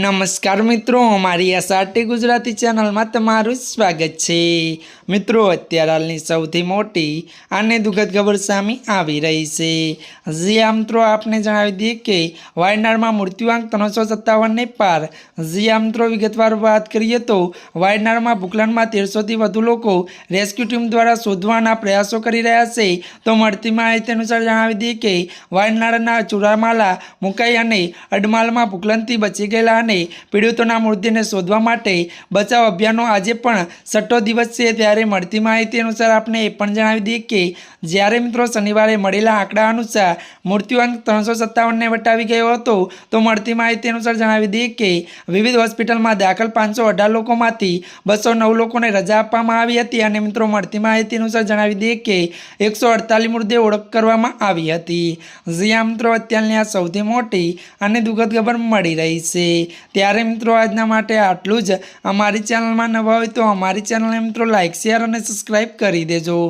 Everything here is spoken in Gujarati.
નમસ્કાર મિત્રો, અમારી એસઆરટી ગુજરાતી ચેનલમાં તમારું સ્વાગત છે। મિત્રો, અત્યારે હાલની સૌથી મોટી અને દુઃખદ ખબર સામે આવી રહી છે। જી આ મિત્રો આપને જણાવી દઈએ કે વાયનાડમાં મૃત્યુઆંક 357ને પાર। જી આ મિત્રો વિગતવાર વાત કરીએ તો વાયનાડમાં ભૂખલાનમાં 1300થી વધુ લોકો રેસ્ક્યુ ટીમ દ્વારા શોધવાના પ્રયાસો કરી રહ્યા છે। તો મળતી માહિતી અનુસાર જણાવી દઈએ કે વાયનાડના ચુરામાલા, મુકાઈ અને અડમાલમાં ભૂખલનથી બચી ગયેલા અને પીડિતોના મૃતદેહને શોધવા માટે બચાવ અભિયાનનો આજે પણ 6થો દિવસ છે। ત્યારે મળતી માહિતી અનુસાર આપણે એ પણ જણાવી દઈએ કે જ્યારે મિત્રો શનિવારે મળેલા આંકડા અનુસાર મૃત્યુઆંક 357ને વટાવી ગયો હતો। તો મળતી માહિતી અનુસાર જણાવી દઈએ કે વિવિધ હોસ્પિટલમાં દાખલ 518 લોકોમાંથી 209 લોકોને રજા આપવામાં આવી હતી અને મિત્રો મળતી માહિતી અનુસાર જણાવી દઈએ કે 148 મૃતદેહ ઓળખ કરવામાં આવી હતી। જી આ મિત્રો અત્યારની આ સૌથી મોટી અને દુઃખદ ખબર મળી રહી છે। ત્યારે મિત્રો આજના માટે આટલું જ। અમારી ચેનલમાં નવા હોય તો અમારી ચેનલને મિત્રો લાઇક, શેર અને સબસ્ક્રાઈબ કરી દેજો।